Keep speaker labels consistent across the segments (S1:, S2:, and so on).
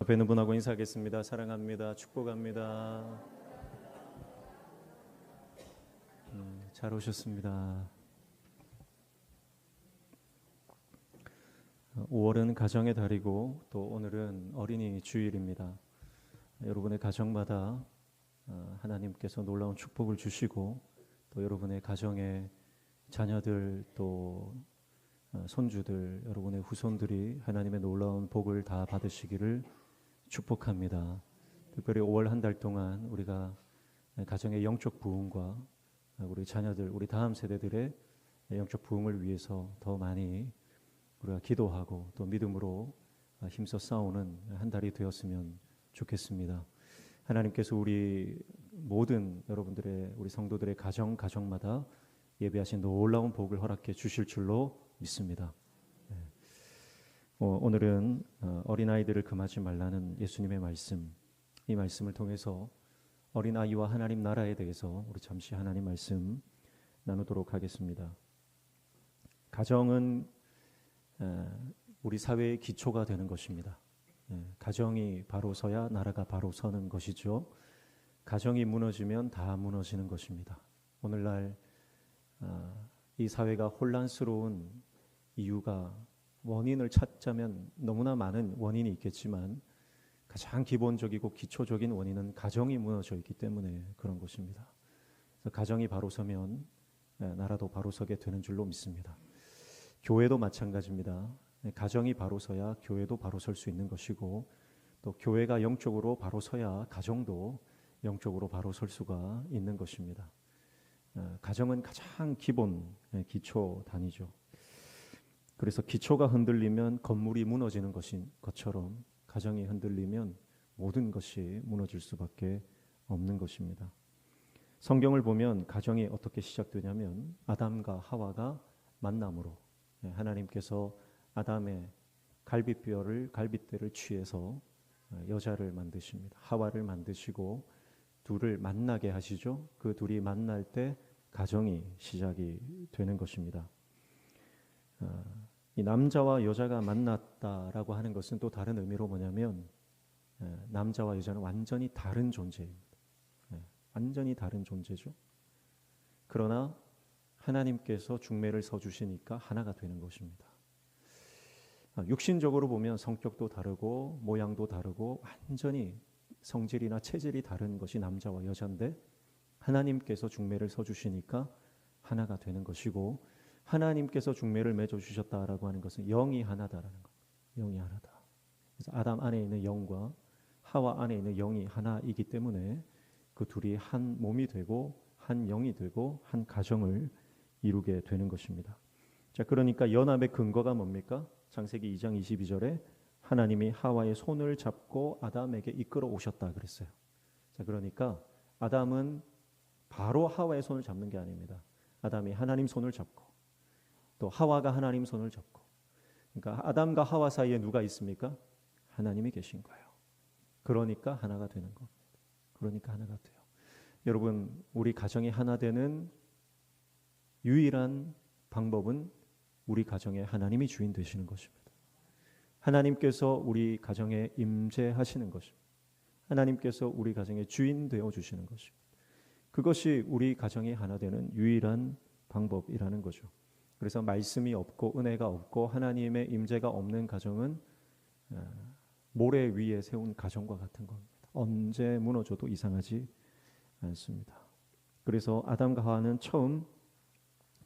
S1: 옆에 있는 분하고 인사하겠습니다. 사랑합니다. 축복합니다. 잘 오셨습니다. 5월은 가정의 달이고 또 오늘은 어린이 주일입니다. 여러분의 가정마다 하나님께서 놀라운 축복을 주시고 또 여러분의 가정의 자녀들 또 손주들 여러분의 후손들이 하나님의 놀라운 복을 다 받으시기를 축복합니다. 특별히 5월 한 달 동안 우리가 가정의 영적 부흥과 우리 자녀들, 우리 다음 세대들의 영적 부흥을 위해서 더 많이 우리가 기도하고 또 믿음으로 힘써 싸우는 한 달이 되었으면 좋겠습니다. 하나님께서 우리 모든 여러분들의 우리 성도들의 가정마다 예배하신 놀라운 복을 허락해 주실 줄로 믿습니다. 오늘은 어린아이들을 금하지 말라는 예수님의 말씀, 이 말씀을 통해서 어린아이와 하나님 나라에 대해서 우리 잠시 하나님 말씀 나누도록 하겠습니다. 가정은 우리 사회의 기초가 되는 것입니다. 가정이 바로 서야 나라가 바로 서는 것이죠. 가정이 무너지면 다 무너지는 것입니다. 오늘날 이 사회가 혼란스러운 이유가 원인을 찾자면 너무나 많은 원인이 있겠지만 가장 기본적이고 기초적인 원인은 가정이 무너져 있기 때문에 그런 것입니다. 그래서 가정이 바로 서면 나라도 바로 서게 되는 줄로 믿습니다. 교회도 마찬가지입니다. 가정이 바로 서야 교회도 바로 설 수 있는 것이고 또 교회가 영적으로 바로 서야 가정도 영적으로 바로 설 수가 있는 것입니다. 가정은 가장 기본 기초 단위죠. 그래서 기초가 흔들리면 건물이 무너지는 것처럼 가정이 흔들리면 모든 것이 무너질 수밖에 없는 것입니다. 성경을 보면 가정이 어떻게 시작되냐면 아담과 하와가 만남으로 하나님께서 아담의 갈빗대를 취해서 여자를 만드십니다. 하와를 만드시고 둘을 만나게 하시죠. 그 둘이 만날 때 가정이 시작이 되는 것입니다. 이 남자와 여자가 만났다라고 하는 것은 또 다른 의미로 뭐냐면 남자와 여자는 완전히 다른 존재입니다. 완전히 다른 존재죠. 그러나 하나님께서 중매를 서주시니까 하나가 되는 것입니다. 육신적으로 보면 성격도 다르고 모양도 다르고 완전히 성질이나 체질이 다른 것이 남자와 여자인데 하나님께서 중매를 서주시니까 하나가 되는 것이고 하나님께서 중매를 맺어주셨다라고 하는 것은 영이 하나다라는 것. 영이 하나다. 그래서 아담 안에 있는 영과 하와 안에 있는 영이 하나이기 때문에 그 둘이 한 몸이 되고 한 영이 되고 한 가정을 이루게 되는 것입니다. 자, 그러니까 연합의 근거가 뭡니까? 창세기 2장 22절에 하나님이 하와의 손을 잡고 아담에게 이끌어 오셨다 그랬어요. 자, 그러니까 아담은 바로 하와의 손을 잡는 게 아닙니다. 아담이 하나님 손을 잡고 또 하와가 하나님 손을 잡고, 그러니까 아담과 하와 사이에 누가 있습니까? 하나님이 계신 거예요. 그러니까 하나가 되는 겁니다. 그러니까 하나가 돼요. 여러분, 우리 가정이 하나 되는 유일한 방법은 우리 가정에 하나님이 주인 되시는 것입니다. 하나님께서 우리 가정에 임재하시는 것입니다. 하나님께서 우리 가정의 주인 되어 주시는 것입니다. 그것이 우리 가정이 하나 되는 유일한 방법이라는 거죠. 그래서 말씀이 없고 은혜가 없고 하나님의 임재가 없는 가정은 모래 위에 세운 가정과 같은 겁니다. 언제 무너져도 이상하지 않습니다. 그래서 아담과 하와는 처음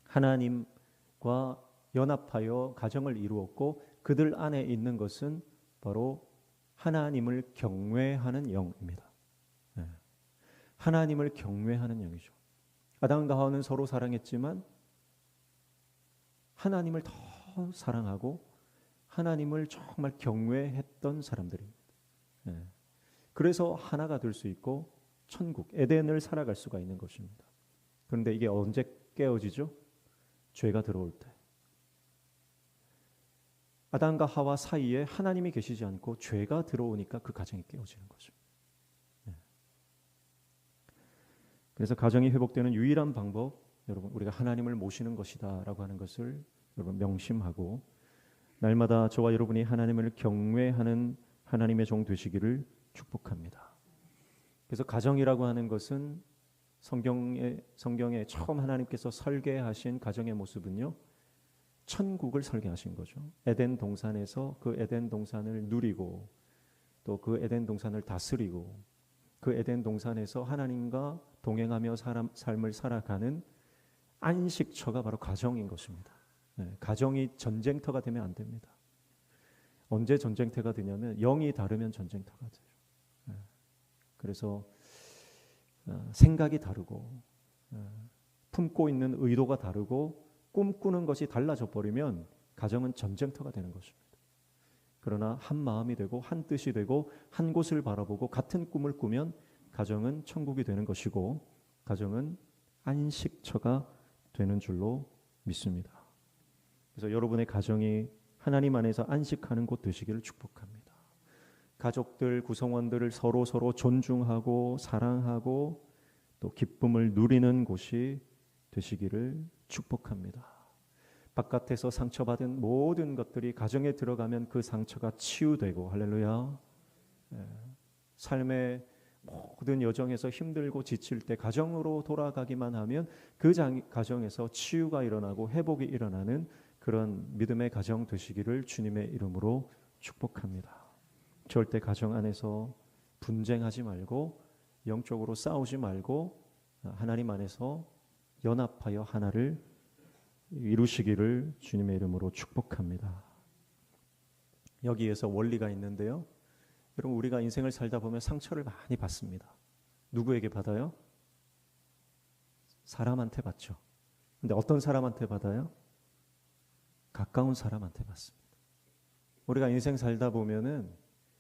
S1: 하나님과 연합하여 가정을 이루었고 그들 안에 있는 것은 바로 하나님을 경외하는 영입니다. 하나님을 경외하는 영이죠. 아담과 하와는 서로 사랑했지만 하나님을 더 사랑하고 하나님을 정말 경외했던 사람들입니다. 그래서 하나가 될 수 있고 천국, 에덴을 살아갈 수가 있는 것입니다. 그런데 이게 언제 깨어지죠? 죄가 들어올 때. 아담과 하와 사이에 하나님이 계시지 않고 죄가 들어오니까 그 가정이 깨어지는 것입니다. 그래서 가정이 회복되는 유일한 방법, 여러분, 우리가 하나님을 모시는 것이다라고 하는 것을 여러분 명심하고 날마다 저와 여러분이 하나님을 경외하는 하나님의 종 되시기를 축복합니다. 그래서 가정이라고 하는 것은 성경에 처음 하나님께서 설계하신 가정의 모습은요, 천국을 설계하신 거죠. 에덴 동산에서 그 에덴 동산을 누리고 또 그 에덴 동산을 다스리고 그 에덴 동산에서 하나님과 동행하며 삶을 살아가는 안식처가 바로 가정인 것입니다. 가정이 전쟁터가 되면 안 됩니다. 언제 전쟁터가 되냐면 영이 다르면 전쟁터가 돼요. 그래서 생각이 다르고 품고 있는 의도가 다르고 꿈꾸는 것이 달라져 버리면 가정은 전쟁터가 되는 것입니다. 그러나 한 마음이 되고 한 뜻이 되고 한 곳을 바라보고 같은 꿈을 꾸면 가정은 천국이 되는 것이고 가정은 안식처가 되는 줄로 믿습니다. 그래서 여러분의 가정이 하나님 안에서 안식하는 곳 되시기를 축복합니다. 가족들, 구성원들을 서로 존중하고 사랑하고 또 기쁨을 누리는 곳이 되시기를 축복합니다. 바깥에서 상처받은 모든 것들이 가정에 들어가면 그 상처가 치유되고, 할렐루야. 삶의 모든 여정에서 힘들고 지칠 때 가정으로 돌아가기만 하면 그 가정에서 치유가 일어나고 회복이 일어나는 그런 믿음의 가정 되시기를 주님의 이름으로 축복합니다. 절대 가정 안에서 분쟁하지 말고 영적으로 싸우지 말고 하나님 안에서 연합하여 하나를 이루시기를 주님의 이름으로 축복합니다. 여기에서 원리가 있는데요. 여러분, 우리가 인생을 살다 보면 상처를 많이 받습니다. 누구에게 받아요? 사람한테 받죠. 근데 어떤 사람한테 받아요? 가까운 사람한테 받습니다. 우리가 인생 살다 보면은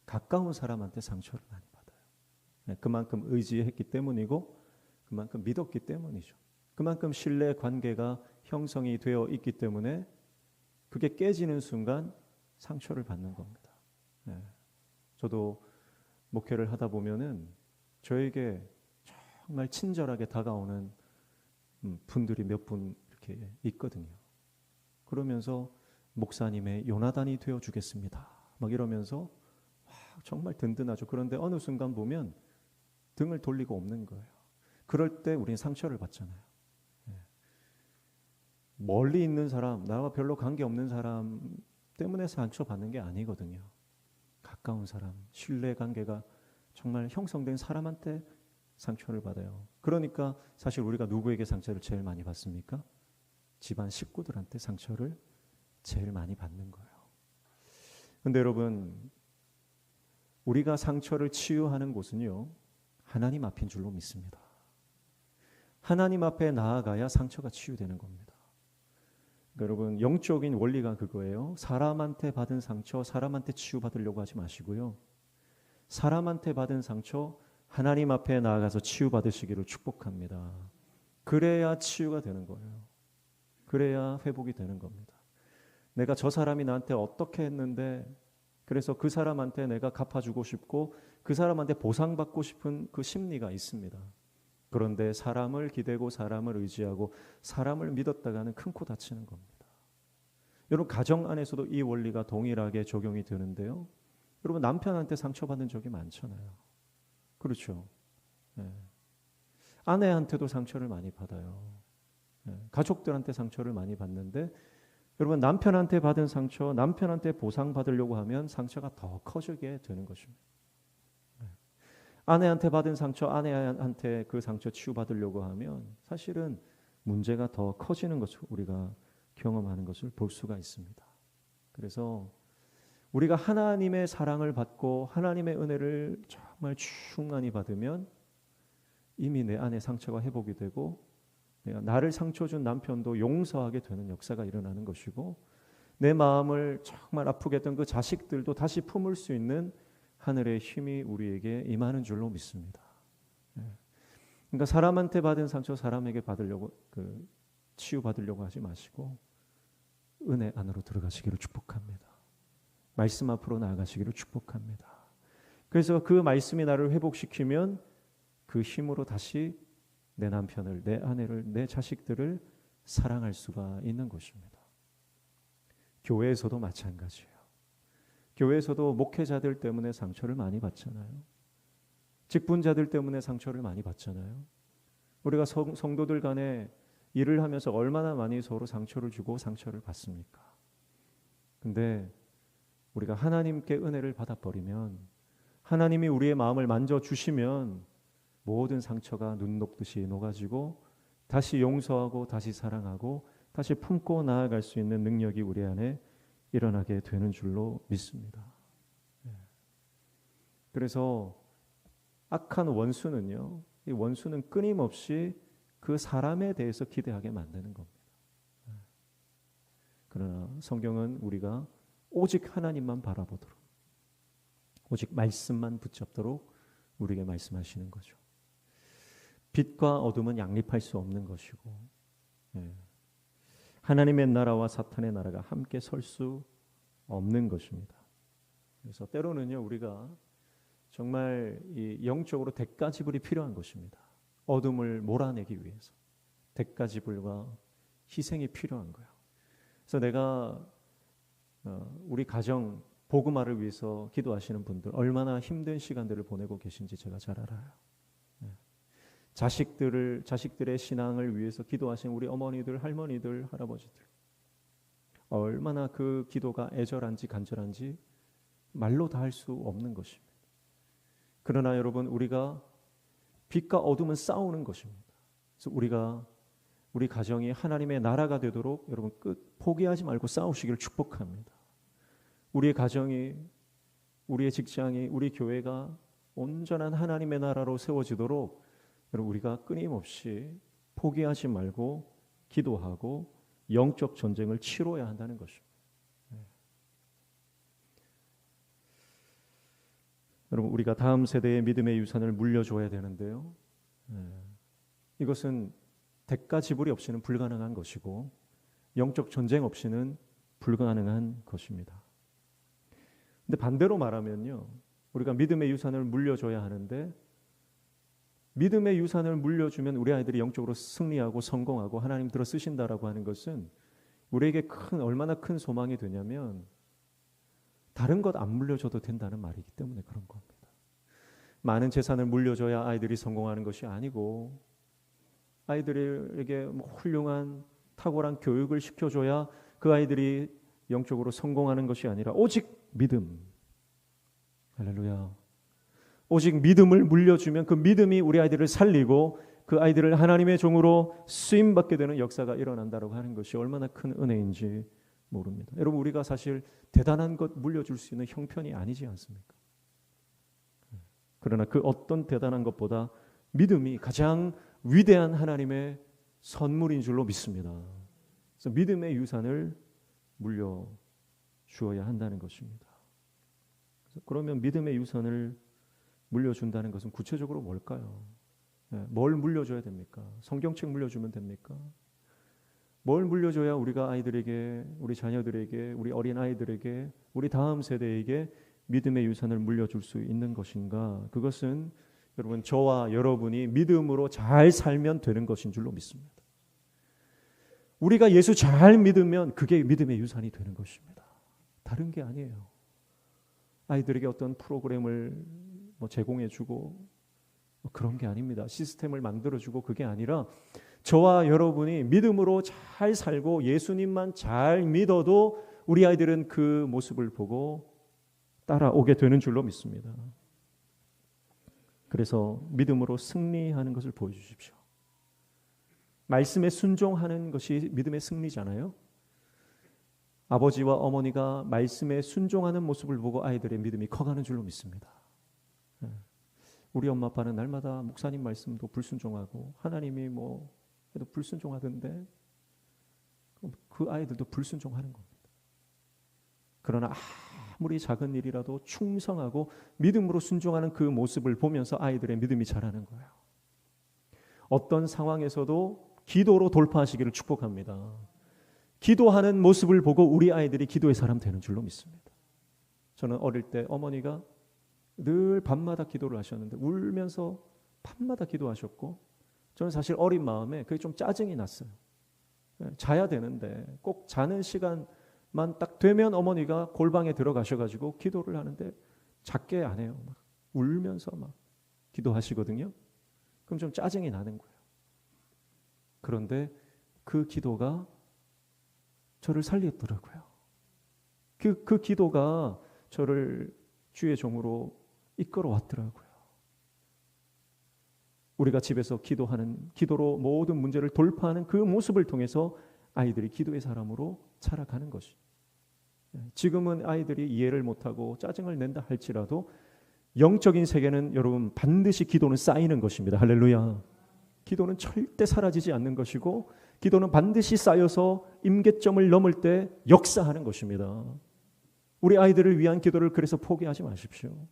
S1: 가까운 사람한테 상처를 많이 받아요. 그만큼 의지했기 때문이고 그만큼 믿었기 때문이죠. 그만큼 신뢰 관계가 형성이 되어 있기 때문에 그게 깨지는 순간 상처를 받는 겁니다. 저도 목회를 하다 보면은 저에게 정말 친절하게 다가오는 분들이 몇 분 이렇게 있거든요. 그러면서 목사님의 요나단이 되어 주겠습니다. 막 이러면서 정말 든든하죠. 그런데 어느 순간 보면 등을 돌리고 없는 거예요. 그럴 때 우리는 상처를 받잖아요. 멀리 있는 사람, 나와 별로 관계없는 사람 때문에 상처받는 게 아니거든요. 가까운 사람, 신뢰관계가 정말 형성된 사람한테 상처를 받아요. 그러니까 사실 우리가 누구에게 상처를 제일 많이 받습니까? 집안 식구들한테 상처를 제일 많이 받는 거예요. 그런데 여러분, 우리가 상처를 치유하는 곳은요, 하나님 앞인 줄로 믿습니다. 하나님 앞에 나아가야 상처가 치유되는 겁니다. 여러분, 영적인 원리가 그거예요. 사람한테 받은 상처, 사람한테 치유받으려고 하지 마시고요. 사람한테 받은 상처, 하나님 앞에 나아가서 치유받으시기를 축복합니다. 그래야 치유가 되는 거예요. 그래야 회복이 되는 겁니다. 내가 저 사람이 나한테 어떻게 했는데 그래서 그 사람한테 내가 갚아주고 싶고 그 사람한테 보상받고 싶은 그 심리가 있습니다. 그런데 사람을 기대고 사람을 의지하고 사람을 믿었다가는 큰 코 다치는 겁니다. 여러분, 가정 안에서도 이 원리가 동일하게 적용이 되는데요. 여러분, 남편한테 상처받은 적이 많잖아요. 그렇죠. 아내한테도 상처를 많이 받아요. 가족들한테 상처를 많이 받는데 여러분, 남편한테 받은 상처, 남편한테 보상받으려고 하면 상처가 더 커지게 되는 것입니다. 아내한테 받은 상처, 아내한테 그 상처 치유받으려고 하면 사실은 문제가 더 커지는 것을 우리가 경험하는 것을 볼 수가 있습니다. 그래서 우리가 하나님의 사랑을 받고 하나님의 은혜를 정말 충만히 받으면 이미 내 안에 상처가 회복이 되고 나를 상처 준 남편도 용서하게 되는 역사가 일어나는 것이고 내 마음을 정말 아프게 했던 그 자식들도 다시 품을 수 있는 하늘의 힘이 우리에게 임하는 줄로 믿습니다. 그러니까 사람한테 받은 상처 사람에게 받으려고 치유받으려고 하지 마시고 은혜 안으로 들어가시기를 축복합니다. 말씀 앞으로 나아가시기를 축복합니다. 그래서 그 말씀이 나를 회복시키면 그 힘으로 다시 내 남편을, 내 아내를, 내 자식들을 사랑할 수가 있는 것입니다. 교회에서도 마찬가지예요. 교회에서도 목회자들 때문에 상처를 많이 받잖아요. 직분자들 때문에 상처를 많이 받잖아요. 우리가 성도들 간에 일을 하면서 얼마나 많이 서로 상처를 주고 상처를 받습니까? 근데 우리가 하나님께 은혜를 받아버리면, 하나님이 우리의 마음을 만져주시면 모든 상처가 눈 녹듯이 녹아지고 다시 용서하고 다시 사랑하고 다시 품고 나아갈 수 있는 능력이 우리 안에 일어나게 되는 줄로 믿습니다. 그래서 악한 원수는요, 이 원수는 끊임없이 그 사람에 대해서 기대하게 만드는 겁니다. 그러나 성경은 우리가 오직 하나님만 바라보도록, 오직 말씀만 붙잡도록 우리에게 말씀하시는 거죠. 빛과 어둠은 양립할 수 없는 것이고, 하나님의 나라와 사탄의 나라가 함께 설 수 없는 것입니다. 그래서 때로는요, 우리가 정말 이 영적으로 대가지불이 필요한 것입니다. 어둠을 몰아내기 위해서 대가지불과 희생이 필요한 거예요. 그래서 내가 우리 가정 복음화를 위해서 기도하시는 분들 얼마나 힘든 시간들을 보내고 계신지 제가 잘 알아요. 자식들의 신앙을 위해서 기도하신 우리 어머니들, 할머니들, 할아버지들 얼마나 그 기도가 애절한지 간절한지 말로 다 할 수 없는 것입니다. 그러나 여러분, 우리가 빛과 어둠은 싸우는 것입니다. 그래서 우리 가정이 하나님의 나라가 되도록 여러분 포기하지 말고 싸우시기를 축복합니다. 우리의 가정이, 우리의 직장이, 우리 교회가 온전한 하나님의 나라로 세워지도록 여러분 우리가 끊임없이 포기하지 말고 기도하고 영적 전쟁을 치러야 한다는 것입니다. 여러분, 우리가 다음 세대의 믿음의 유산을 물려줘야 되는데요. 이것은 대가 지불이 없이는 불가능한 것이고 영적 전쟁 없이는 불가능한 것입니다. 근데 반대로 말하면요, 우리가 믿음의 유산을 물려줘야 하는데 믿음의 유산을 물려주면 우리 아이들이 영적으로 승리하고 성공하고 하나님 들어 쓰신다라고 하는 것은 우리에게 얼마나 큰 소망이 되냐면 다른 것 안 물려줘도 된다는 말이기 때문에 그런 겁니다. 많은 재산을 물려줘야 아이들이 성공하는 것이 아니고 아이들에게 훌륭한 탁월한 교육을 시켜줘야 그 아이들이 영적으로 성공하는 것이 아니라 오직 믿음, 할렐루야, 오직 믿음을 물려주면 그 믿음이 우리 아이들을 살리고 그 아이들을 하나님의 종으로 쓰임받게 되는 역사가 일어난다고 하는 것이 얼마나 큰 은혜인지 모릅니다. 여러분, 우리가 사실 대단한 것 물려줄 수 있는 형편이 아니지 않습니까? 그러나 그 어떤 대단한 것보다 믿음이 가장 위대한 하나님의 선물인 줄로 믿습니다. 그래서 믿음의 유산을 물려주어야 한다는 것입니다. 그러면 믿음의 유산을 물려준다는 것은 구체적으로 뭘까요? 뭘 물려줘야 됩니까? 성경책 물려주면 됩니까? 뭘 물려줘야 우리가 아이들에게, 우리 자녀들에게, 우리 어린 아이들에게, 우리 다음 세대에게 믿음의 유산을 물려줄 수 있는 것인가? 그것은 여러분, 저와 여러분이 믿음으로 잘 살면 되는 것인 줄로 믿습니다. 우리가 예수 잘 믿으면 그게 믿음의 유산이 되는 것입니다. 다른 게 아니에요. 아이들에게 어떤 프로그램을 제공해주고 그런 게 아닙니다. 시스템을 만들어주고 그게 아니라 저와 여러분이 믿음으로 잘 살고 예수님만 잘 믿어도 우리 아이들은 그 모습을 보고 따라오게 되는 줄로 믿습니다. 그래서 믿음으로 승리하는 것을 보여주십시오. 말씀에 순종하는 것이 믿음의 승리잖아요. 아버지와 어머니가 말씀에 순종하는 모습을 보고 아이들의 믿음이 커가는 줄로 믿습니다. 우리 엄마 아빠는 날마다 목사님 말씀도 불순종하고 하나님이 해도 불순종하던데 그 아이들도 불순종하는 겁니다. 그러나 아무리 작은 일이라도 충성하고 믿음으로 순종하는 그 모습을 보면서 아이들의 믿음이 자라는 거예요. 어떤 상황에서도 기도로 돌파하시기를 축복합니다. 기도하는 모습을 보고 우리 아이들이 기도의 사람 되는 줄로 믿습니다. 저는 어릴 때 어머니가 늘 밤마다 기도를 하셨는데 울면서 밤마다 기도하셨고 저는 사실 어린 마음에 그게 좀 짜증이 났어요. 자야 되는데 꼭 자는 시간만 딱 되면 어머니가 골방에 들어가셔가지고 기도를 하는데 작게 안 해요. 막 울면서 막 기도하시거든요. 그럼 좀 짜증이 나는 거예요. 그런데 그 기도가 저를 살렸더라고요. 그 기도가 저를 주의 종으로 이끌어 왔더라고요. 우리가 집에서 기도로 모든 문제를 돌파하는 그 모습을 통해서 아이들이 기도의 사람으로 자라가는 것이. 지금은 아이들이 이해를 못하고 짜증을 낸다 할지라도 영적인 세계는 여러분 반드시 기도는 쌓이는 것입니다. 할렐루야. 기도는 절대 사라지지 않는 것이고 기도는 반드시 쌓여서 임계점을 넘을 때 역사하는 것입니다. 우리 아이들을 위한 기도를 그래서 포기하지 마십시오.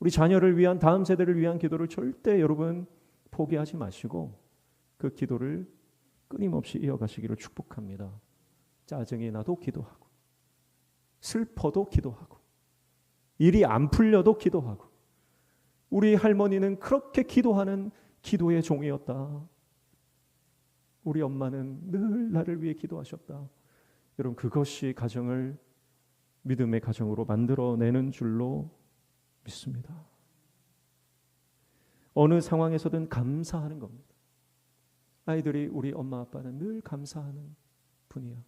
S1: 우리 자녀를 위한 다음 세대를 위한 기도를 절대 여러분 포기하지 마시고 그 기도를 끊임없이 이어가시기를 축복합니다. 짜증이 나도 기도하고 슬퍼도 기도하고 일이 안 풀려도 기도하고 우리 할머니는 그렇게 기도하는 기도의 종이었다. 우리 엄마는 늘 나를 위해 기도하셨다. 여러분 그것이 가정을 믿음의 가정으로 만들어내는 줄로 믿습니다. 어느 상황에서든 감사하는 겁니다. 아이들이 우리 엄마 아빠는 늘 감사하는 분이야.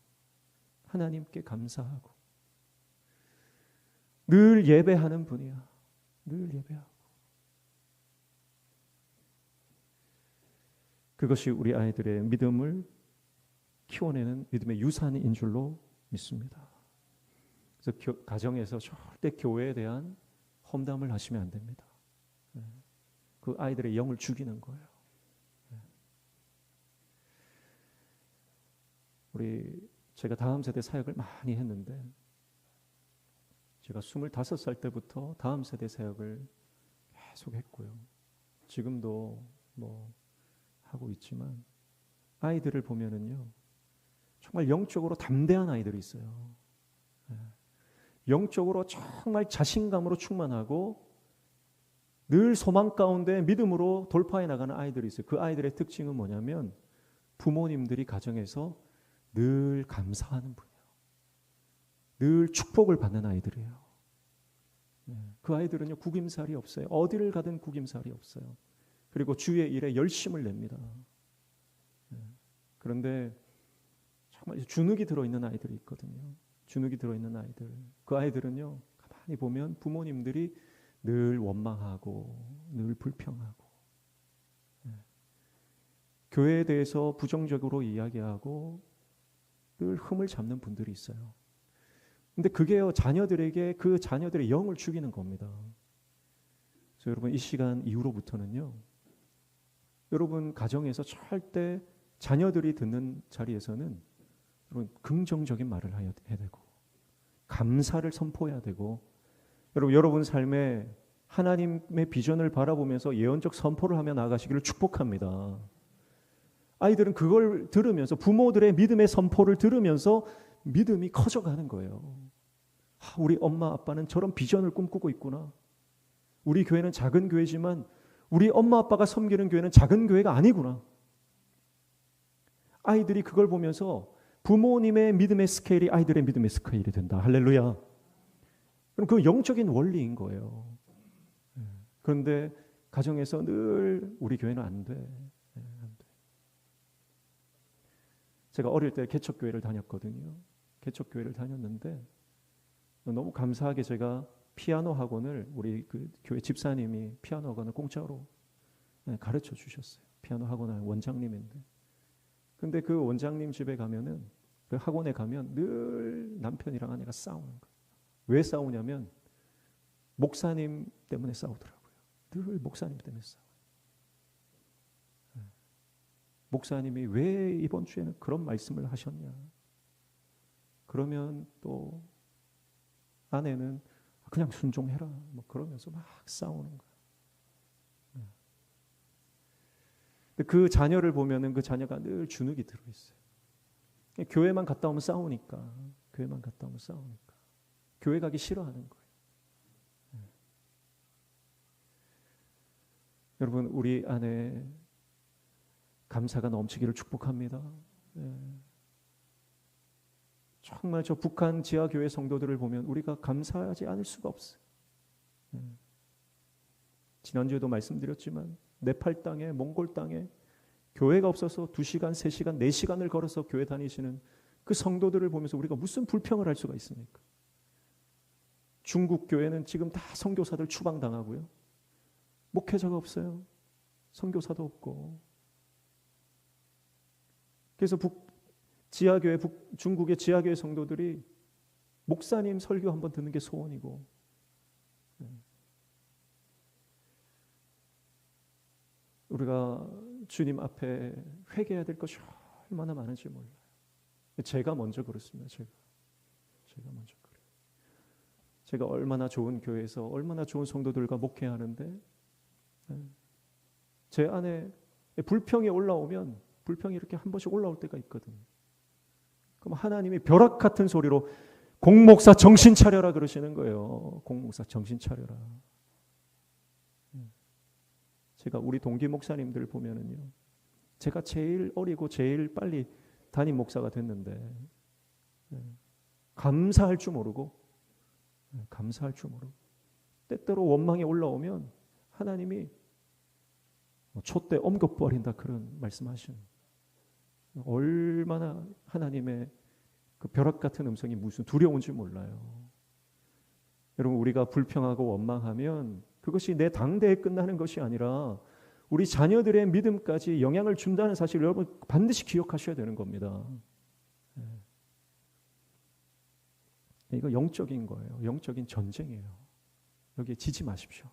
S1: 하나님께 감사하고 늘 예배하는 분이야. 늘 예배하고. 그것이 우리 아이들의 믿음을 키워내는 믿음의 유산인 줄로 믿습니다. 그래서 가정에서 절대 교회에 대한 험담을 하시면 안 됩니다. 그 아이들의 영을 죽이는 거예요. 제가 다음 세대 사역을 많이 했는데 제가 25살 때부터 다음 세대 사역을 계속 했고요. 지금도 하고 있지만 아이들을 보면은요 정말 영적으로 담대한 아이들이 있어요. 영적으로 정말 자신감으로 충만하고 늘 소망 가운데 믿음으로 돌파해 나가는 아이들이 있어요. 그 아이들의 특징은 뭐냐면 부모님들이 가정에서 늘 감사하는 분이에요. 늘 축복을 받는 아이들이에요. 그 아이들은요 구김살이 없어요. 어디를 가든 구김살이 없어요. 그리고 주의 일에 열심을 냅니다. 그런데 정말 주눅이 들어있는 아이들이 있거든요. 주눅이 들어있는 아이들. 그 아이들은요 가만히 보면 부모님들이 늘 원망하고 늘 불평하고 교회에 대해서 부정적으로 이야기하고 늘 흠을 잡는 분들이 있어요. 근데 그게요 자녀들에게 그 자녀들의 영을 죽이는 겁니다. 그래서 여러분 이 시간 이후로부터는요 여러분 가정에서 절대 자녀들이 듣는 자리에서는 여러분 긍정적인 말을 해야 되고 감사를 선포해야 되고 여러분 삶에 하나님의 비전을 바라보면서 예언적 선포를 하며 나아가시기를 축복합니다. 아이들은 그걸 들으면서 부모들의 믿음의 선포를 들으면서 믿음이 커져가는 거예요. 우리 엄마 아빠는 저런 비전을 꿈꾸고 있구나. 우리 교회는 작은 교회지만 우리 엄마 아빠가 섬기는 교회는 작은 교회가 아니구나. 아이들이 그걸 보면서 부모님의 믿음의 스케일이 아이들의 믿음의 스케일이 된다. 할렐루야. 그럼 그 영적인 원리인 거예요. 그런데 가정에서 늘 우리 교회는 안 돼. 안 돼. 제가 어릴 때 개척교회를 다녔거든요. 개척교회를 다녔는데 너무 감사하게 제가 피아노 학원을 우리 그 교회 집사님이 피아노 학원을 공짜로 가르쳐 주셨어요. 피아노 학원 원장님인데. 근데 그 원장님 집에 가면은 그 학원에 가면 늘 남편이랑 아내가 싸우는 거예요. 왜 싸우냐면 목사님 때문에 싸우더라고요. 늘 목사님 때문에 싸워요. 목사님이 왜 이번 주에는 그런 말씀을 하셨냐. 그러면 또 아내는 그냥 순종해라. 그러면서 막 싸우는 거예요. 근데 그 자녀를 보면은 그 자녀가 늘 주눅이 들어있어요. 교회만 갔다 오면 싸우니까. 교회만 갔다 오면 싸우니까. 교회 가기 싫어하는 거예요. 여러분 우리 안에 감사가 넘치기를 축복합니다. 정말 저 북한 지하교회 성도들을 보면 우리가 감사하지 않을 수가 없어요. 지난주에도 말씀드렸지만 네팔 땅에, 몽골 땅에 교회가 없어서 2시간, 3시간, 4시간을 걸어서 교회 다니시는 그 성도들을 보면서 우리가 무슨 불평을 할 수가 있습니까? 중국 교회는 지금 다 선교사들 추방당하고요. 목회자가 없어요. 선교사도 없고. 그래서 중국의 지하교회 성도들이 목사님 설교 한번 듣는 게 소원이고, 우리가 주님 앞에 회개해야 될 것이 얼마나 많은지 몰라요. 제가 먼저 그렇습니다. 제가 먼저 그래요. 제가 얼마나 좋은 교회에서 얼마나 좋은 성도들과 목회하는데 제 안에 불평이 올라오면 불평이 이렇게 한 번씩 올라올 때가 있거든요. 그럼 하나님이 벼락 같은 소리로 공목사 정신 차려라 그러시는 거예요. 공목사 정신 차려라. 제가 우리 동기 목사님들 보면은요, 제가 제일 어리고 제일 빨리 담임 목사가 됐는데 감사할 줄 모르고 때때로 원망이 올라오면 하나님이 촛대 옮겨버린다 그런 말씀하시는, 얼마나 하나님의 그 벼락 같은 음성이 무슨 두려운지 몰라요. 여러분, 우리가 불평하고 원망하면 그것이 내 당대에 끝나는 것이 아니라 우리 자녀들의 믿음까지 영향을 준다는 사실을 여러분 반드시 기억하셔야 되는 겁니다. 이거 영적인 거예요. 영적인 전쟁이에요. 여기에 지지 마십시오.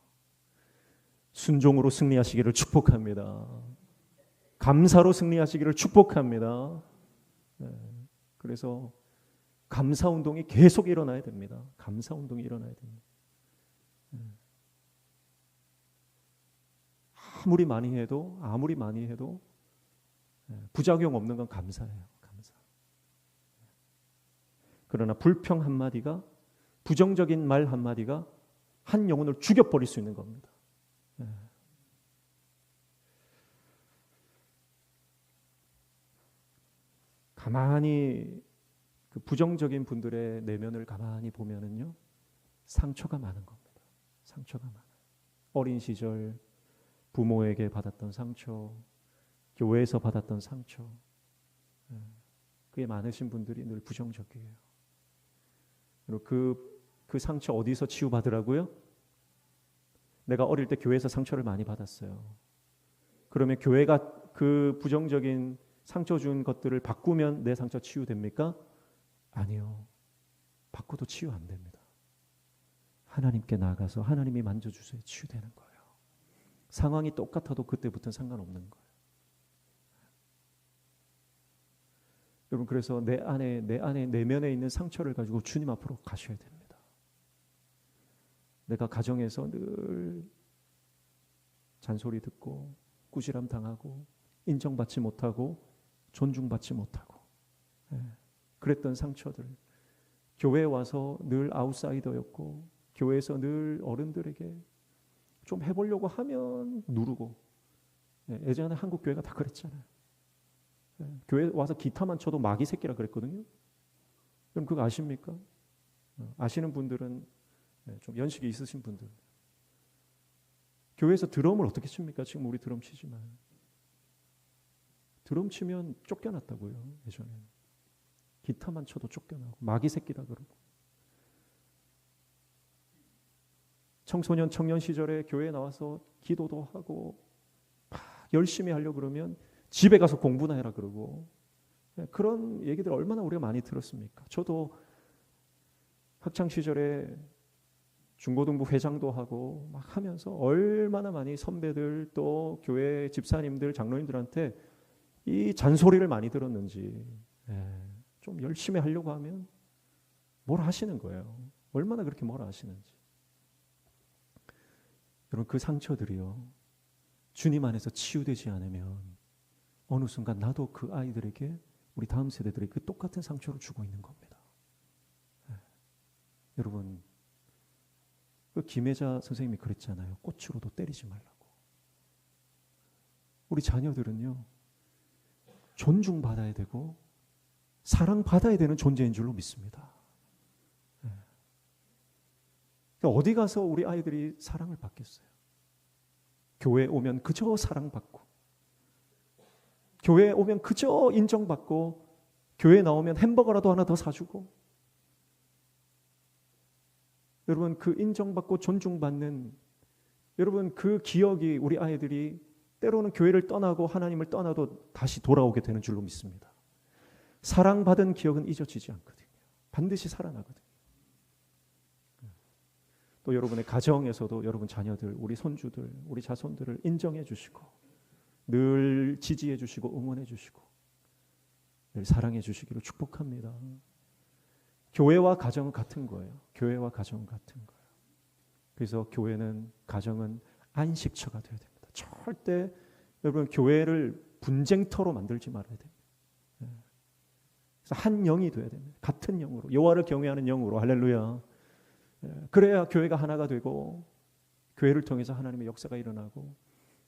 S1: 순종으로 승리하시기를 축복합니다. 감사로 승리하시기를 축복합니다. 그래서 감사운동이 계속 일어나야 됩니다. 감사운동이 일어나야 됩니다. 아무리 많이 해도 부작용 없는 건 감사해요. 감사. 그러나 불평 한마디가, 부정적인 말 한마디가 한 영혼을 죽여버릴 수 있는 겁니다. 가만히 그 부정적인 분들의 내면을 가만히 보면은요, 상처가 많은 겁니다. 상처가 많아요. 어린 시절 부모에게 받았던 상처, 교회에서 받았던 상처, 그게 많으신 분들이 늘 부정적이에요. 그리고 그 상처 어디서 치유받으라고요? 내가 어릴 때 교회에서 상처를 많이 받았어요. 그러면 교회가 그 부정적인 상처 준 것들을 바꾸면 내 상처 치유됩니까? 아니요. 바꿔도 치유 안 됩니다. 하나님께 나가서 하나님이 만져주세요. 치유되는 거예요. 상황이 똑같아도 그때부터는 상관없는 거예요. 여러분, 그래서 내 안에 내면에 있는 상처를 가지고 주님 앞으로 가셔야 됩니다. 내가 가정에서 늘 잔소리 듣고 꾸지람 당하고 인정받지 못하고 존중받지 못하고 그랬던 상처들, 교회에 와서 늘 아웃사이더였고 교회에서 늘 어른들에게 좀 해보려고 하면 누르고, 예전에 한국 교회가 다 그랬잖아요. 교회 와서 기타만 쳐도 마귀 새끼라 그랬거든요. 그럼 그거 아십니까? 아시는 분들은 좀 연식이 있으신 분들. 교회에서 드럼을 어떻게 칩니까? 지금 우리 드럼 치지만 드럼 치면 쫓겨났다고요. 예전에 기타만 쳐도 쫓겨나고 마귀 새끼다 그러고. 청소년 청년 시절에 교회에 나와서 기도도 하고 열심히 하려고 그러면 집에 가서 공부나 해라 그러고, 그런 얘기들 얼마나 우리가 많이 들었습니까? 저도 학창 시절에 중고등부 회장도 하고 막 하면서 얼마나 많이 선배들 또 교회 집사님들 장로님들한테 이 잔소리를 많이 들었는지. 좀 열심히 하려고 하면 뭘 하시는 거예요. 얼마나 그렇게 뭘 하시는지. 여러분, 그 상처들이요, 주님 안에서 치유되지 않으면 어느 순간 나도 그 아이들에게, 우리 다음 세대들에게 그 똑같은 상처를 주고 있는 겁니다. 여러분, 그 김혜자 선생님이 그랬잖아요. 꽃으로도 때리지 말라고. 우리 자녀들은요, 존중받아야 되고 사랑받아야 되는 존재인 줄로 믿습니다. 어디 가서 우리 아이들이 사랑을 받겠어요? 교회에 오면 그저 사랑받고, 교회에 오면 그저 인정받고, 교회에 나오면 햄버거라도 하나 더 사주고. 여러분, 그 인정받고 존중받는, 여러분, 그 기억이 우리 아이들이 때로는 교회를 떠나고 하나님을 떠나도 다시 돌아오게 되는 줄로 믿습니다. 사랑받은 기억은 잊어지지 않거든요. 반드시 살아나거든요. 또 여러분의 가정에서도 여러분 자녀들, 우리 손주들, 우리 자손들을 인정해 주시고 늘 지지해 주시고 응원해 주시고 늘 사랑해 주시기를 축복합니다. 교회와 가정은 같은 거예요. 교회와 가정은 같은 거예요. 그래서 교회는, 가정은 안식처가 되어야 됩니다. 절대 여러분 교회를 분쟁터로 만들지 말아야 됩니다. 그래서 한 영이 되어야 됩니다. 같은 영으로, 여호와를 경외하는 영으로. 할렐루야. 그래야 교회가 하나가 되고 교회를 통해서 하나님의 역사가 일어나고,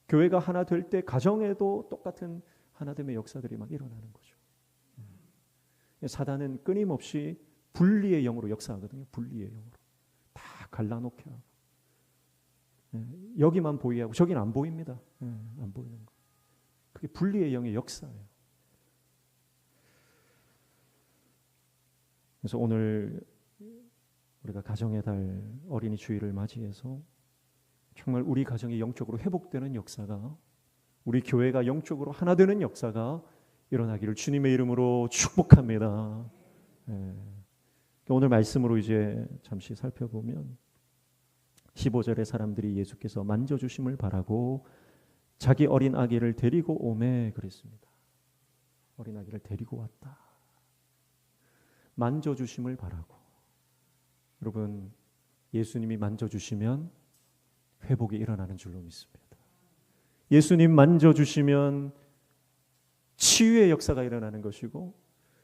S1: 교회가 하나 될 때 가정에도 똑같은 하나됨의 역사들이 막 일어나는 거죠. 사단은 끊임없이 분리의 영으로 역사하거든요. 분리의 영으로 다 갈라놓게 하고, 여기만 보이하고 저기는 안 보입니다. 안 보이는 거. 그게 분리의 영의 역사예요. 그래서 오늘 우리가 가정의 달 어린이 주일을 맞이해서 정말 우리 가정이 영적으로 회복되는 역사가, 우리 교회가 영적으로 하나 되는 역사가 일어나기를 주님의 이름으로 축복합니다. 오늘 말씀으로 이제 잠시 살펴보면 15절에 사람들이 예수께서 만져주심을 바라고 자기 어린 아기를 데리고 오매 그랬습니다. 어린 아기를 데리고 왔다. 만져주심을 바라고. 여러분, 예수님이 만져주시면 회복이 일어나는 줄로 믿습니다. 예수님 만져주시면 치유의 역사가 일어나는 것이고,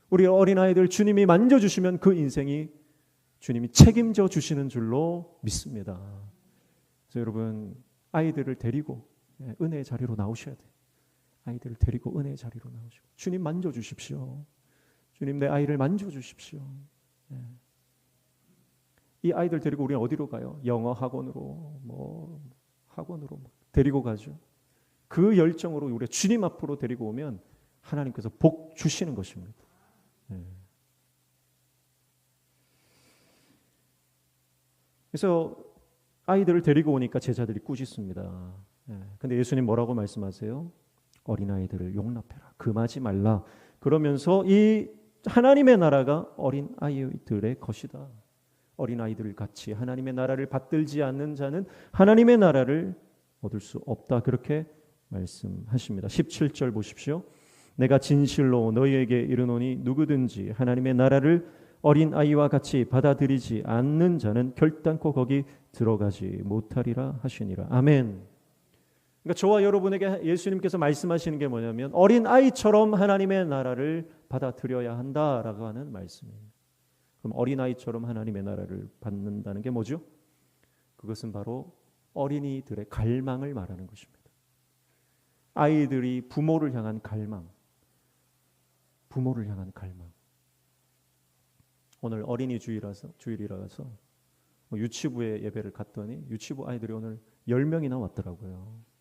S1: 우리 어린아이들 주님이 만져주시면 그 인생이 주님이 책임져 주시는 줄로 믿습니다. 그래서 여러분, 아이들을 데리고 은혜의 자리로 나오셔야 돼요. 아이들을 데리고 은혜의 자리로 나오시고, 주님 만져주십시오. 주님, 내 아이를 만져주십시오. 이 아이들 데리고 우리는 어디로 가요? 영어 학원으로, 학원으로 데리고 가죠. 그 열정으로 우리가 주님 앞으로 데리고 오면 하나님께서 복 주시는 것입니다. 그래서 아이들을 데리고 오니까 제자들이 꾸짖습니다. 근데 예수님 뭐라고 말씀하세요? 어린아이들을 용납해라. 금하지 말라. 그러면서 이 하나님의 나라가 어린 아이들의 것이다. 어린아이들 같이 하나님의 나라를 받들지 않는 자는 하나님의 나라를 얻을 수 없다. 그렇게 말씀하십니다. 17절 보십시오. 내가 진실로 너희에게 이르노니 누구든지 하나님의 나라를 어린아이와 같이 받아들이지 않는 자는 결단코 거기 들어가지 못하리라 하시니라. 아멘. 그러니까 저와 여러분에게 예수님께서 말씀하시는 게 뭐냐면 어린아이처럼 하나님의 나라를 받아들여야 한다라고 하는 말씀입니다. 그럼 어린아이처럼 하나님의 나라를 받는다는 게 뭐죠? 그것은 바로 어린이들의 갈망을 말하는 것입니다. 아이들이 부모를 향한 갈망, 부모를 향한 갈망. 오늘 어린이 주일이라서 유치부에 예배를 갔더니 유치부 아이들이 오늘 10명이나 왔더라고요.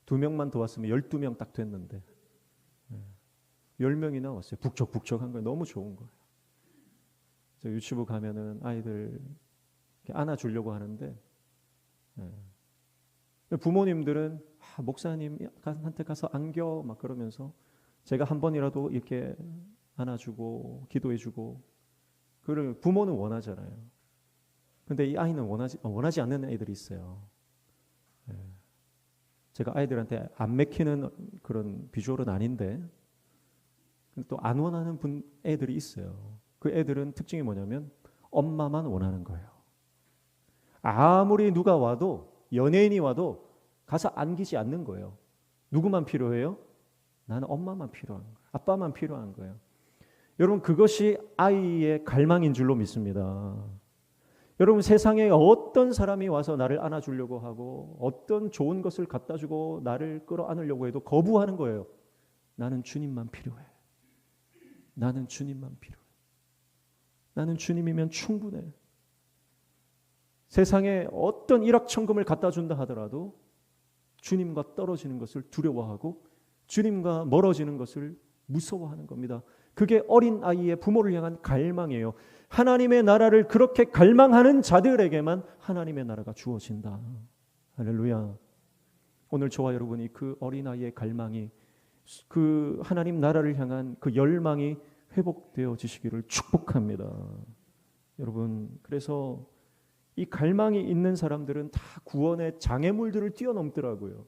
S1: 2명만 더 왔으면 12명 딱 됐는데 10명이나 왔어요. 북적북적한 거예요. 너무 좋은 거예요. 그래서 유치부 가면은 아이들 안아주려고 하는데 부모님들은 목사님한테 가서 안겨 막 그러면서 제가 한 번이라도 이렇게 안아주고 기도해주고, 그걸 부모는 원하잖아요. 근데 이 아이는 원하지 않는 아이들이 있어요. 제가 아이들한테 안 맥히는 그런 비주얼은 아닌데 또 안 원하는 애들이 있어요. 그 애들은 특징이 뭐냐면 엄마만 원하는 거예요. 아무리 누가 와도, 연예인이 와도 가서 안기지 않는 거예요. 누구만 필요해요? 나는 엄마만 필요한 거예요. 아빠만 필요한 거예요. 여러분, 그것이 아이의 갈망인 줄로 믿습니다. 여러분, 세상에 어떤 사람이 와서 나를 안아주려고 하고 어떤 좋은 것을 갖다 주고 나를 끌어안으려고 해도 거부하는 거예요. 나는 주님만 필요해. 나는 주님만 필요해. 나는 주님이면 충분해. 세상에 어떤 일확천금을 갖다 준다 하더라도 주님과 떨어지는 것을 두려워하고 주님과 멀어지는 것을 무서워하는 겁니다. 그게 어린 아이의 부모를 향한 갈망이에요. 하나님의 나라를 그렇게 갈망하는 자들에게만 하나님의 나라가 주어진다. 할렐루야. 오늘 저와 여러분이 그 어린 아이의 갈망이, 그 하나님 나라를 향한 그 열망이 회복되어지시기를 축복합니다. 여러분, 그래서 이 갈망이 있는 사람들은 다 구원의 장애물들을 뛰어넘더라고요.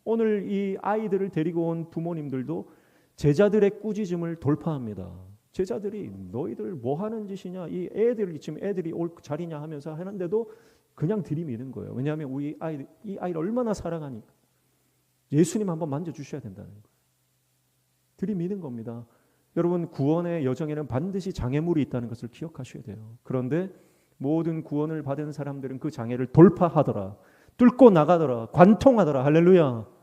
S1: 오늘 이 아이들을 데리고 온 부모님들도 제자들의 꾸짖음을 돌파합니다. 제자들이 너희들 뭐 하는 짓이냐, 이 애들이 지금 애들이 올 자리냐 하면서 하는데도 그냥 들이미는 거예요. 왜냐하면 이 아이를 얼마나 사랑하니까 예수님 한번 만져주셔야 된다는 거예요. 들이미는 겁니다. 여러분, 구원의 여정에는 반드시 장애물이 있다는 것을 기억하셔야 돼요. 그런데 모든 구원을 받은 사람들은 그 장애를 돌파하더라, 뚫고 나가더라, 관통하더라. 할렐루야.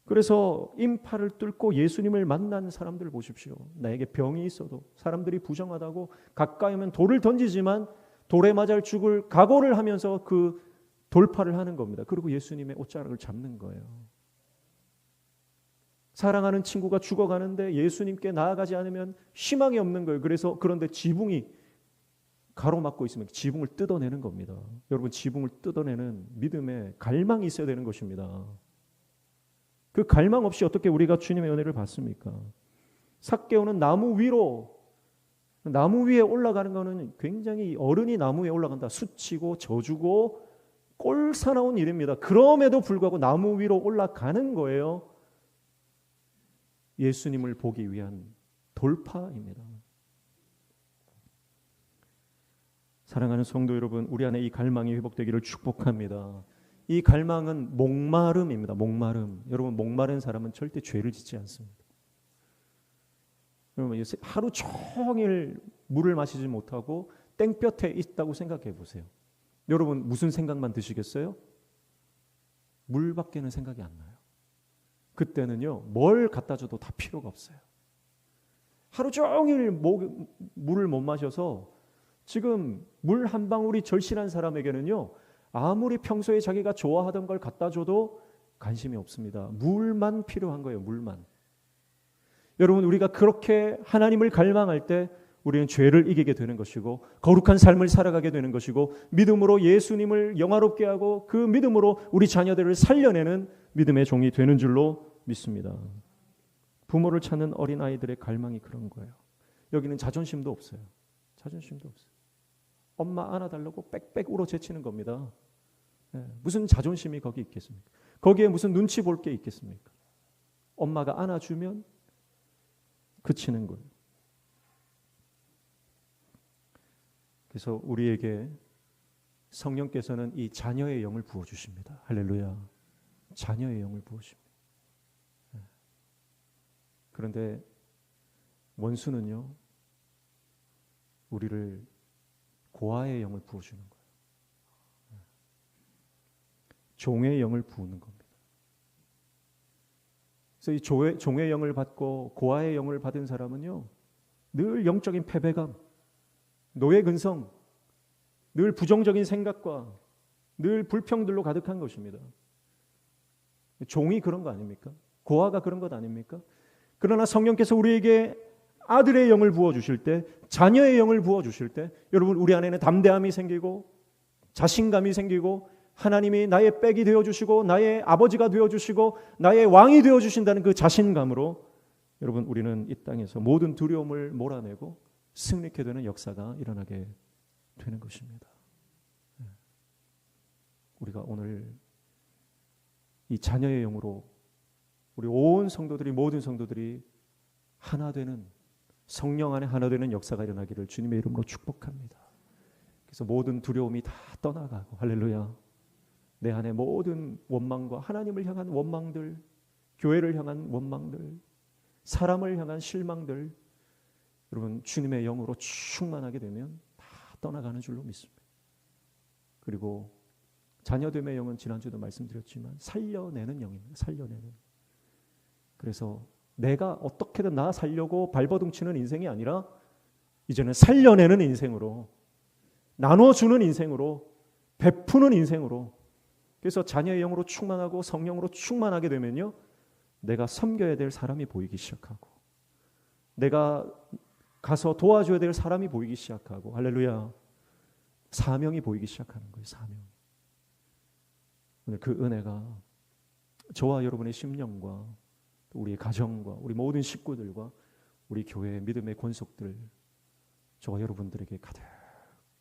S1: 그래서 인파를 뚫고 예수님을 만난 사람들 보십시오. 나에게 병이 있어도 사람들이 부정하다고 가까이 오면 돌을 던지지만 돌에 맞아 죽을 각오를 하면서 그 돌파를 하는 겁니다. 그리고 예수님의 옷자락을 잡는 거예요. 사랑하는 친구가 죽어가는데 예수님께 나아가지 않으면 희망이 없는 거예요. 그래서 그런데 지붕이 가로막고 있으면 지붕을 뜯어내는 겁니다. 여러분, 지붕을 뜯어내는 믿음의 갈망이 있어야 되는 것입니다. 그 갈망 없이 어떻게 우리가 주님의 은혜를 받습니까? 삭개오는 나무 위에 올라가는 것은 굉장히, 어른이 나무 위에 올라간다, 수치고 저주고 꼴사나운 일입니다. 그럼에도 불구하고 나무 위로 올라가는 거예요. 예수님을 보기 위한 돌파입니다. 사랑하는 성도 여러분, 우리 안에 이 갈망이 회복되기를 축복합니다. 이 갈망은 목마름입니다. 목마름. 여러분, 목마른 사람은 절대 죄를 짓지 않습니다. 여러분, 하루 종일 물을 마시지 못하고 땡볕에 있다고 생각해 보세요. 여러분, 무슨 생각만 드시겠어요? 물밖에는 생각이 안 나요. 그때는요, 뭘 갖다 줘도 다 필요가 없어요. 하루 종일 물을 못 마셔서 지금 물 한 방울이 절실한 사람에게는요, 아무리 평소에 자기가 좋아하던 걸 갖다 줘도 관심이 없습니다. 물만 필요한 거예요. 물만. 여러분, 우리가 그렇게 하나님을 갈망할 때 우리는 죄를 이기게 되는 것이고 거룩한 삶을 살아가게 되는 것이고 믿음으로 예수님을 영화롭게 하고 그 믿음으로 우리 자녀들을 살려내는 믿음의 종이 되는 줄로 믿습니다. 부모를 찾는 어린아이들의 갈망이 그런 거예요. 여기는 자존심도 없어요. 자존심도 없어요. 엄마 안아달라고 빽빽 울어 제치는 겁니다. 무슨 자존심이 거기 있겠습니까? 거기에 무슨 눈치 볼 게 있겠습니까? 엄마가 안아주면 그치는 거예요. 그래서 우리에게 성령께서는 이 자녀의 영을 부어주십니다. 할렐루야. 자녀의 영을 부어주십니다. 그런데 원수는요, 우리를 고아의 영을 부어주는 거예요. 종의 영을 부으는 겁니다. 그래서 이 종의 영을 받고 고아의 영을 받은 사람은요, 늘 영적인 패배감, 노예 근성, 늘 부정적인 생각과 늘 불평들로 가득한 것입니다. 종이 그런 거 아닙니까? 고아가 그런 것 아닙니까? 그러나 성령께서 우리에게 아들의 영을 부어주실 때, 자녀의 영을 부어주실 때, 여러분, 우리 안에는 담대함이 생기고 자신감이 생기고 하나님이 나의 백이 되어주시고 나의 아버지가 되어주시고 나의 왕이 되어주신다는 그 자신감으로 여러분, 우리는 이 땅에서 모든 두려움을 몰아내고 승리케 되는 역사가 일어나게 되는 것입니다. 우리가 오늘 이 자녀의 영으로 우리 온 성도들이, 모든 성도들이 하나 되는, 성령 안에 하나 되는 역사가 일어나기를 주님의 이름으로 축복합니다. 그래서 모든 두려움이 다 떠나가고, 할렐루야, 내 안에 모든 원망과 하나님을 향한 원망들, 교회를 향한 원망들, 사람을 향한 실망들, 여러분, 주님의 영으로 충만하게 되면 다 떠나가는 줄로 믿습니다. 그리고 자녀됨의 영은 지난주도 말씀드렸지만 살려내는 영입니다. 살려내는. 그래서 내가 어떻게든 나 살려고 발버둥치는 인생이 아니라 이제는 살려내는 인생으로, 나눠주는 인생으로, 베푸는 인생으로. 그래서 자녀의 영으로 충만하고 성령으로 충만하게 되면요, 내가 섬겨야 될 사람이 보이기 시작하고, 내가 가서 도와줘야 될 사람이 보이기 시작하고, 할렐루야, 사명이 보이기 시작하는 거예요. 사명. 오늘 그 은혜가 저와 여러분의 심령과 우리의 가정과 우리 모든 식구들과 우리 교회의 믿음의 권속들, 저와 여러분들에게 가득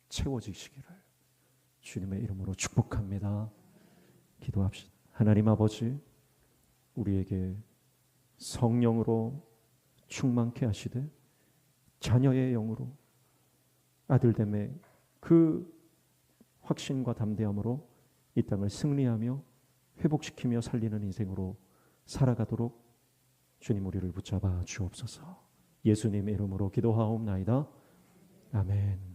S1: 채워지시기를 주님의 이름으로 축복합니다. 기도합시다. 하나님 아버지, 우리에게 성령으로 충만케 하시되 자녀의 영으로 아들됨의 그 확신과 담대함으로 이 땅을 승리하며 회복시키며 살리는 인생으로 살아가도록 주님 우리를 붙잡아 주옵소서. 예수님의 이름으로 기도하옵나이다. 아멘.